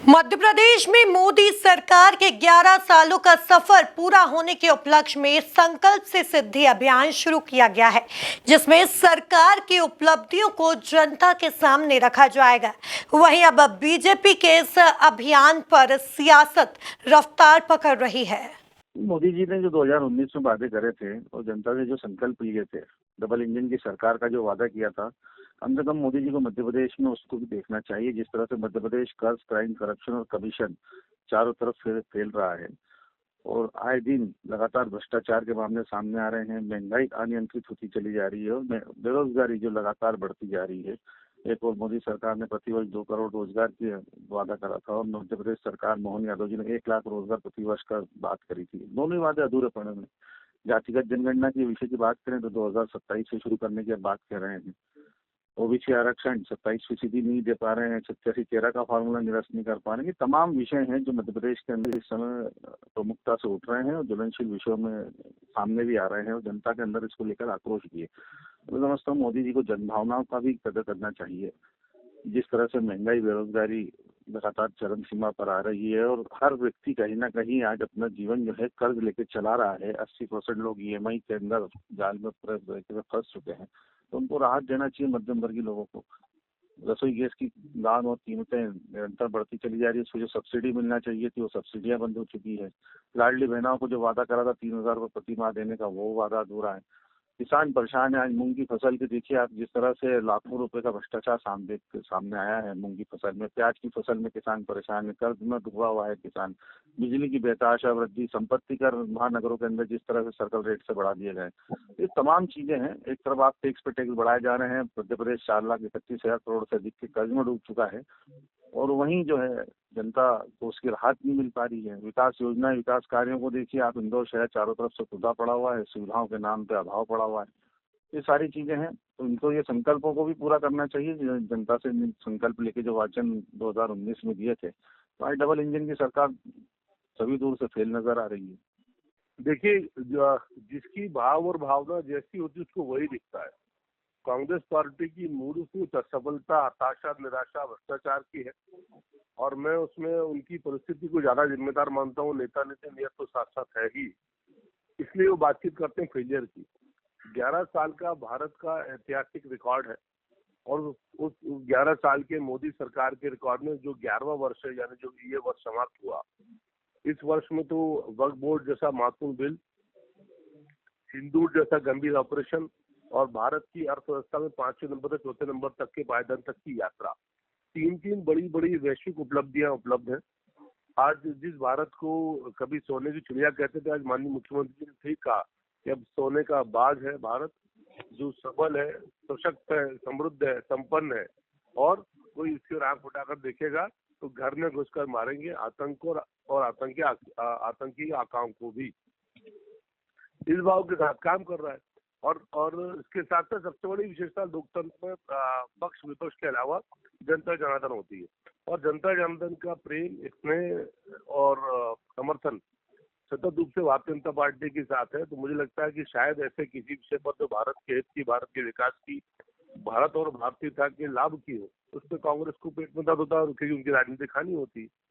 मध्य प्रदेश में मोदी सरकार के 11 सालों का सफर पूरा होने के उपलक्ष्य में संकल्प से सिद्धि अभियान शुरू किया गया है, जिसमें सरकार की उपलब्धियों को जनता के सामने रखा जाएगा। वहीं अब बीजेपी के इस अभियान पर सियासत रफ्तार पकड़ रही है। मोदी जी ने जो 2019 में वादे करे थे और जनता से जो संकल्प लिए थे, डबल इंजन की सरकार का जो वादा किया था, कम से कम मोदी जी को मध्य प्रदेश में उसको भी देखना चाहिए। जिस तरह से मध्य प्रदेश कर्ज, क्राइम, करप्शन और कमीशन चारों तरफ से फैल रहा है और आए दिन लगातार भ्रष्टाचार के मामले सामने आ रहे हैं, महंगाई अनियंत्रित होती चली जा रही है और बेरोजगारी जो लगातार बढ़ती जा रही है। एक और मोदी सरकार ने प्रतिवर्ष 2 करोड़ रोजगार की वादा करा था और मध्य प्रदेश सरकार मोहन यादव जी ने 1 लाख रोजगार प्रतिवर्ष का बात करी थी। दोनों ही वादे अधूरे पड़े हुए। जातिगत जनगणना के विषय की बात करें तो 2027 से शुरू करने की बात कर रहे हैं। ओबीसी आरक्षण 27% नहीं दे पा रहे हैं, 87-13 का फॉर्मूला निरस्त नहीं कर पा रहे हैं। ये तमाम विषय हैं जो मध्य प्रदेश के अंदर इस समय प्रमुखता से उठ रहे हैं और ज्वलनशील विषयों में सामने भी आ रहे हैं और जनता के अंदर इसको लेकर आक्रोश भी है। मैं समझता हूँ मोदी जी को जनभावनाओं का भी कदर करना चाहिए। जिस तरह से महंगाई, बेरोजगारी लगातार चरम सीमा पर आ रही है और हर व्यक्ति कहीं ना कहीं आज अपना जीवन जो है कर्ज लेके चला रहा है। 80% लोग ईएमआई के अंदर जाल में फंस चुके हैं, तो उनको राहत देना चाहिए मध्यम वर्गीय लोगों को। रसोई गैस की दाम और कीमतें निरंतर बढ़ती चली जा रही है, उसको जो सब्सिडी मिलना चाहिए थी वो सब्सिडियां बंद हो चुकी है। लाडली बहनों को जो वादा करा था 3,000 रुपये प्रति माह देने का, वो वादा अधूरा है। किसान परेशान है। आज मूंग की फसल की देखिए आप, जिस तरह से लाखों रुपए का भ्रष्टाचार सामने आया है मूंग की फसल में। प्याज की फसल में किसान परेशान है, कर्ज में डूबा हुआ है किसान। बिजली की बेतहाशा वृद्धि, संपत्ति कर महानगरों के अंदर जिस तरह से सर्कल रेट से बढ़ा दिए गए, ये तमाम चीजें हैं। एक तरफ आप टैक्स पे टैक्स बढ़ाए जा रहे हैं, मध्य प्रदेश 4,31,000 करोड़ से अधिक के कर्ज में डूब चुका है और वहीं जो है जनता को उसकी राहत नहीं मिल पा रही है। विकास योजना, विकास कार्यों को देखिए आप, इंदौर शहर चारों तरफ से खुदा पड़ा हुआ है, सुविधाओं के नाम पे अभाव पड़ा हुआ है। ये सारी चीजें हैं, तो इनको ये संकल्पों को भी पूरा करना चाहिए। जनता से संकल्प लेके जो वाचन 2019 में दिए थे, तो आज डबल इंजन की सरकार सभी दूर से फेल नजर आ रही है। देखिए, जिसकी भाव और भावना जैसी होती है उसको वही दिखता है। कांग्रेस पार्टी की मूलभूत असफलता हताशा, निराशा, भ्रष्टाचार की है और मैं उसमें उनकी परिस्थिति को ज्यादा जिम्मेदार मानता हूँ। नेता नितिन यह तो साथ साथ है ही, इसलिए वो बातचीत करते हैं फेलियर की। 11 साल का भारत का ऐतिहासिक रिकॉर्ड है और उस 11 साल के मोदी सरकार के रिकॉर्ड में जो 11वां वर्ष है, यानी जो ये वर्ष समाप्त हुआ, इस वर्ष में तो वक्फ बोर्ड जैसा मासूम बिल, सिंदूर जैसा गंभीर ऑपरेशन और भारत की अर्थव्यवस्था में 5वें नंबर से 4थे नंबर तक के पायदान तक की यात्रा, तीन बड़ी बड़ी वैश्विक उपलब्धियां उपलब्ध हैं। आज जिस भारत को कभी सोने की चिड़िया कहते थे, आज माननीय मुख्यमंत्री ने ठीक कहा कि अब सोने का बाग है भारत, जो सबल है, सशक्त है, समृद्ध है, संपन्न है और कोई इसकी ओर आंख उठाकर देखेगा तो घर में घुसकर मारेंगे आतंक और आतंकी आकाओं को भी। इस भाव के साथ काम कर रहा है और इसके साथ साथ सबसे बड़ी विशेषता लोकतंत्र में पक्ष विपक्ष के अलावा जनता जनार्दन होती है और जनता जनार्दन का प्रेम, स्नेह और समर्थन सतत रूप से भारतीय जनता पार्टी के साथ है। तो मुझे लगता है कि शायद ऐसे किसी विषय पर जो भारत के हित की, भारत के विकास की, भारत और भारतीयता के लाभ की हो, उस पर कांग्रेस को पेट में दर्द होता है और क्योंकि उनकी राजनीति खानी होती है।